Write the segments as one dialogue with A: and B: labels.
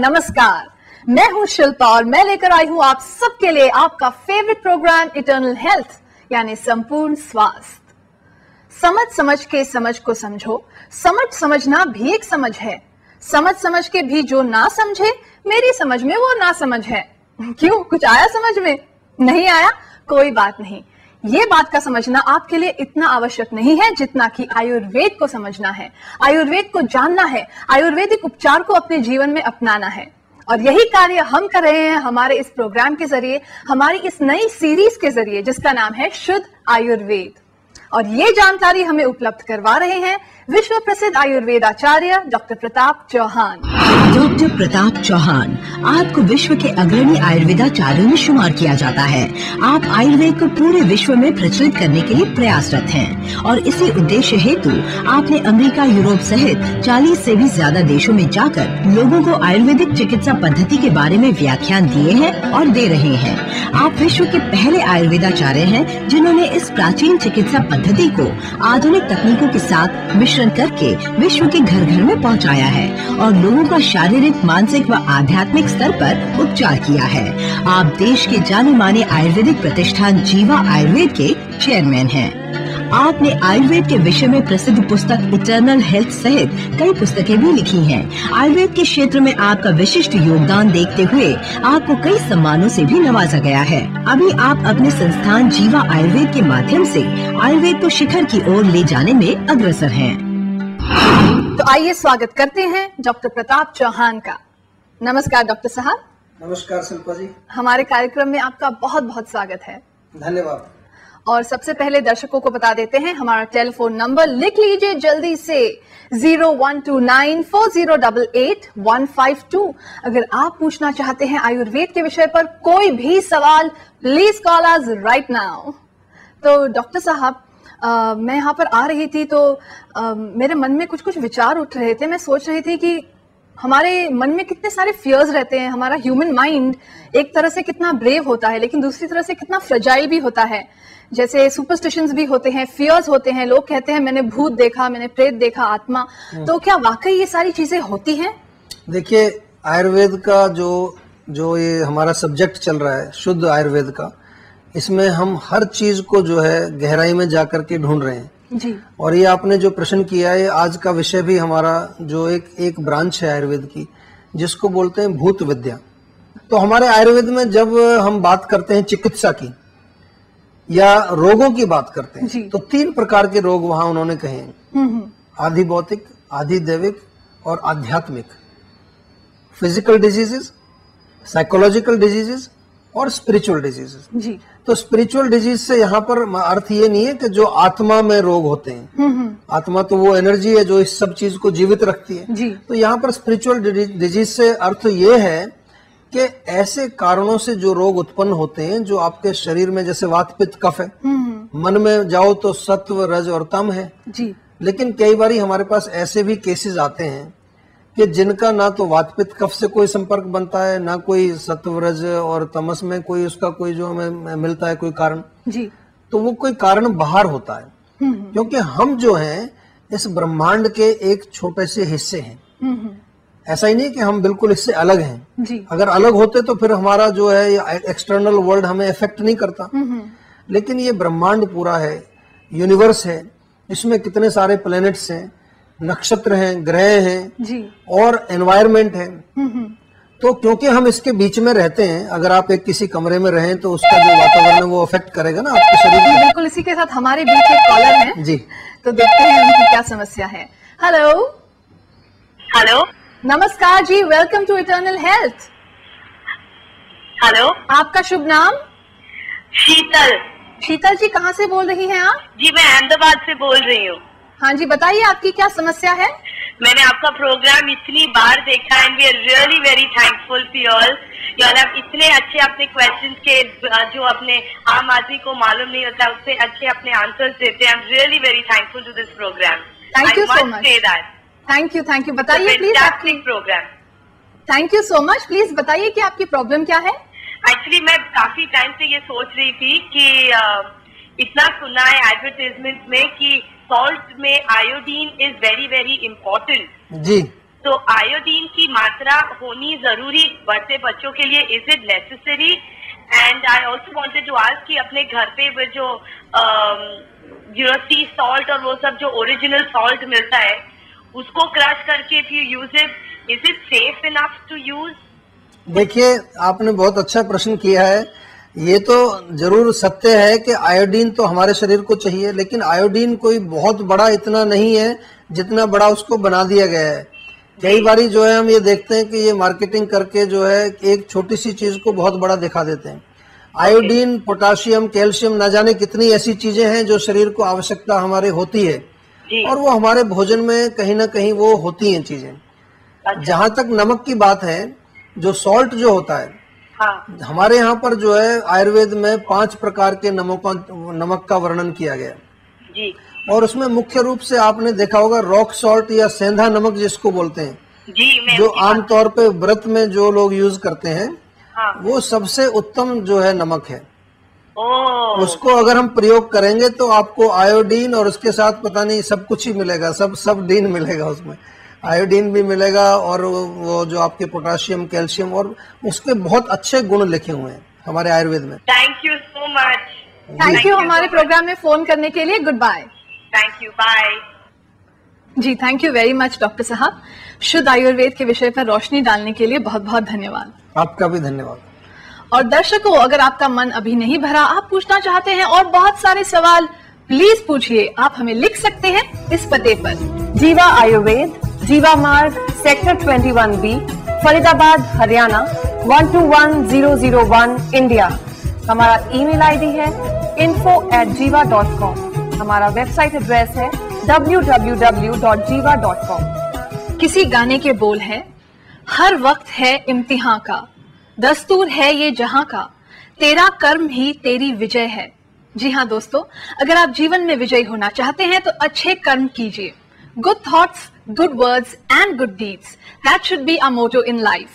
A: नमस्कार, मैं हूं शिल्पा और मैं लेकर आई हूं आप सबके लिए आपका फेवरेट प्रोग्राम इटर्नल हेल्थ यानी संपूर्ण स्वास्थ्य। समझ समझ के समझ को समझो, समझ समझना भी एक समझ है। समझ समझ के भी जो ना समझे, मेरी समझ में वो ना समझ है। क्यों, कुछ आया समझ में? नहीं आया? कोई बात नहीं। ये बात का समझना आपके लिए इतना आवश्यक नहीं है जितना कि आयुर्वेद को समझना है, आयुर्वेद को जानना है, आयुर्वेदिक उपचार को अपने जीवन में अपनाना है। और यही कार्य हम कर रहे हैं हमारे इस प्रोग्राम के जरिए, हमारी इस नई सीरीज के जरिए जिसका नाम है शुद्ध आयुर्वेद। और ये जानकारी हमें उपलब्ध करवा रहे हैं विश्व प्रसिद्ध आयुर्वेद आचार्य डॉक्टर प्रताप चौहान।
B: डॉक्टर प्रताप चौहान, आपको विश्व के अग्रणी आयुर्वेदाचार्यों में शुमार किया जाता है। आप आयुर्वेद को पूरे विश्व में प्रचलित करने के लिए प्रयासरत हैं और इसी उद्देश्य हेतु आपने अमेरिका, यूरोप सहित 40 से भी ज्यादा देशों में जाकर लोगों को आयुर्वेदिक चिकित्सा पद्धति के बारे में व्याख्यान दिए हैं और दे रहे हैं। आप विश्व के पहले आयुर्वेदाचार्य हैं जिन्होंने इस प्राचीन चिकित्सा पद्धति को आधुनिक तकनीकों के साथ मिश्रण करके विश्व के घर घर में पहुंचाया है और लोगों का शारीरिक, मानसिक व आध्यात्मिक स्तर पर उपचार किया है। आप देश के जाने माने आयुर्वेदिक प्रतिष्ठान जीवा आयुर्वेद के चेयरमैन हैं। आपने आयुर्वेद के विषय में प्रसिद्ध पुस्तक इटर्नल हेल्थ सहित कई पुस्तकें भी लिखी हैं। आयुर्वेद के क्षेत्र में आपका विशिष्ट योगदान देखते हुए आपको कई सम्मानों से भी नवाजा गया है। अभी आप अपने संस्थान जीवा आयुर्वेद के माध्यम से आयुर्वेद को शिखर की ओर ले जाने में अग्रसर हैं।
A: तो आइए स्वागत करते हैं डॉक्टर प्रताप चौहान का। नमस्कार डॉक्टर साहब।
C: नमस्कार शिल्पा जी।
A: हमारे कार्यक्रम में आपका बहुत बहुत स्वागत है।
C: धन्यवाद।
A: और सबसे पहले दर्शकों को बता देते हैं हमारा टेलीफोन नंबर लिख लीजिए जल्दी से 012940885152। अगर आप पूछना चाहते हैं आयुर्वेद के विषय पर कोई भी सवाल, please call us right now. तो डॉक्टर साहब, मैं यहाँ पर आ रही थी तो मेरे मन में कुछ कुछ विचार उठ रहे थे। मैं सोच रही थी कि हमारे मन में कितने सारे फियर्स रहते हैं। हमारा ह्यूमन माइंड एक तरह से कितना ब्रेव होता है लेकिन दूसरी तरह से कितना फ्रेजाइल भी होता है। जैसे सुपरस्टिशंस भी होते हैं, फियर्स होते हैं। लोग कहते हैं मैंने भूत देखा, मैंने प्रेत देखा, आत्मा। तो क्या वाकई ये सारी चीजें होती हैं?
C: देखिए, आयुर्वेद का जो ये हमारा सब्जेक्ट चल रहा है शुद्ध आयुर्वेद का, इसमें हम हर चीज को जो है गहराई में जाकर के ढूंढ रहे हैं
A: जी।
C: और ये आपने जो प्रश्न किया है, आज का विषय भी हमारा जो एक ब्रांच है आयुर्वेद की, जिसको बोलते हैं भूत विद्या। तो हमारे आयुर्वेद में जब हम बात करते हैं चिकित्सा की या रोगों की बात करते हैं तो 3 प्रकार के रोग वहां उन्होंने कहे हैं। आधि भौतिक, आधि दैविक और आध्यात्मिक। फिजिकल डिजीजेस, साइकोलॉजिकल डिजीजेस और स्पिरिचुअल डिजीजेस जी। तो स्पिरिचुअल डिजीज से यहाँ पर अर्थ ये नहीं है कि जो आत्मा में रोग होते हैं। आत्मा तो वो एनर्जी है जो इस सब चीज को जीवित रखती है जी। तो यहाँ पर स्पिरिचुअल डिजीज से अर्थ ये है कि ऐसे कारणों से जो रोग उत्पन्न होते हैं जो आपके शरीर में, जैसे वात पित्त कफ है, मन में जाओ तो सत्व रज और तम है जी। लेकिन कई बार हमारे पास ऐसे भी केसेस आते हैं कि जिनका ना तो वात पित्त कफ से कोई संपर्क बनता है, ना कोई सत्व रज और तमस में कोई उसका कोई जो हमें मिलता है कोई कारण जी। तो वो कोई कारण बाहर होता है, क्योंकि हम जो हैं इस ब्रह्मांड के एक छोटे से हिस्से हैं। ऐसा ही नहीं कि हम बिल्कुल इससे अलग हैं जी। अगर अलग होते तो फिर हमारा जो है एक्सटर्नल वर्ल्ड हमें इफेक्ट नहीं करता। लेकिन ये ब्रह्मांड पूरा है, यूनिवर्स है, इसमें कितने सारे प्लैनेट्स हैं, नक्षत्र हैं, ग्रह हैं जी। और एनवायरमेंट है। तो क्योंकि हम इसके बीच में रहते हैं, अगर आप एक किसी कमरे में रहें तो उसका जो वातावरण है वो अफेक्ट करेगा ना आपके शरीर को।
A: बिल्कुल। इसी के साथ हमारे बीच एक कॉलर है जी, तो देखते हैं उनकी क्या समस्या है। हेलो
D: हेलो,
A: नमस्कार जी, welcome to eternal health.
D: Hello,
A: आपका शुभ नाम?
D: शीतल।
A: शीतल जी, कहाँ से बोल रही हैं आप?
D: जी, मैं अहमदाबाद से बोल रही हूँ।
A: हाँ जी, बताइए आपकी क्या समस्या है?
D: मैंने आपका प्रोग्राम इतनी बार देखा and we are really very thankful to you all. आप इतने अच्छे अपने क्वेश्चंस के जो अपने आम आदमी को मालूम नहीं होता उससे अच्छे अपने आंसर्स देते हैं। I am really very thankful to this programme.
A: Thank you so much. Thank you, thank you. बताइए प्लीज आपकी
D: programme.
A: Thank you so much. Please बताइए कि आपकी प्रॉब्लम क्या है?
D: एक्चुअली मैं काफी टाइम से ये सोच रही थी कि इतना सुना है एडवर्टाइजमेंट में कि सॉल्ट में iodine is very very important
C: जी।
D: तो आयोडीन की मात्रा होनी जरूरी बढ़ते बच्चों के लिए, is it necessary? And I also wanted to ask कि अपने घर पे वो जो सी सॉल्ट और वो सब जो ओरिजिनल सॉल्ट मिलता है उसको क्रश करके if you use it, is it safe enough to use?
C: देखिए, आपने बहुत अच्छा प्रश्न किया है। ये तो जरूर सत्य है कि आयोडीन तो हमारे शरीर को चाहिए, लेकिन आयोडीन कोई बहुत बड़ा इतना नहीं है जितना बड़ा उसको बना दिया गया है। कई बारी जो है हम ये देखते हैं कि ये मार्केटिंग करके जो है एक छोटी सी चीज को बहुत बड़ा दिखा देते हैं। आयोडीन, पोटाशियम, कैल्शियम, न जाने कितनी ऐसी चीजें हैं जो शरीर को आवश्यकता हमारे होती है, और वो हमारे भोजन में कहीं ना कहीं वो होती हैं चीजें। जहां तक नमक की बात है, जो सॉल्ट जो होता है, हमारे यहाँ पर जो है आयुर्वेद में 5 प्रकार के नमक का वर्णन किया गया जी। और उसमें मुख्य रूप से आपने देखा होगा रॉक सॉल्ट या सेंधा नमक जिसको बोलते हैं जी, जो आमतौर पे व्रत में जो लोग यूज करते हैं, वो सबसे उत्तम जो है नमक है। उसको अगर हम प्रयोग करेंगे तो आपको आयोडीन और उसके साथ पता नहीं सब कुछ ही मिलेगा, सब डीन मिलेगा, उसमें आयोडीन भी मिलेगा और वो जो आपके पोटाशियम, कैल्शियम, और उसके बहुत अच्छे गुण लिखे हुए हैं हमारे आयुर्वेद में।
D: Thank you so much.
A: Thank you हमारे प्रोग्राम में फोन करने के लिए। Good bye.
D: Thank you, bye
A: ji. Thank you very much doctor साहब। शुद्ध आयुर्वेद के विषय पर रोशनी डालने के लिए बहुत बहुत धन्यवाद।
C: आपका भी धन्यवाद।
A: और दर्शकों, अगर आपका मन अभी नहीं भरा, आप पूछना चाहते हैं और बहुत सारे सवाल, प्लीज पूछिए। आप हमें लिख सकते हैं इस पते पर:
E: जीवा आयुर्वेद, जीवा मार्ग, sector 21B, Faridabad, Haryana 121001, India. हमारा ईमेल आईडी है info@jiva.com। हमारा वेबसाइट एड्रेस है www.jiva.com।
A: किसी गाने के बोल है: हर वक्त है इम्तिहान का, दस्तूर है ये जहां का, तेरा कर्म ही तेरी विजय है। जी हाँ दोस्तों, अगर आप जीवन में विजयी होना चाहते हैं तो अच्छे कर्म कीजिए। Good thoughts, good words and good deeds, that should be a motto in life.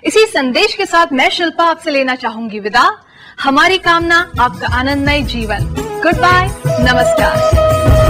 A: इसी संदेश के साथ मैं शिल्पा आपसे लेना चाहूंगी विदा। हमारी कामना आपका आनंदमय जीवन। गुड बाय, नमस्कार।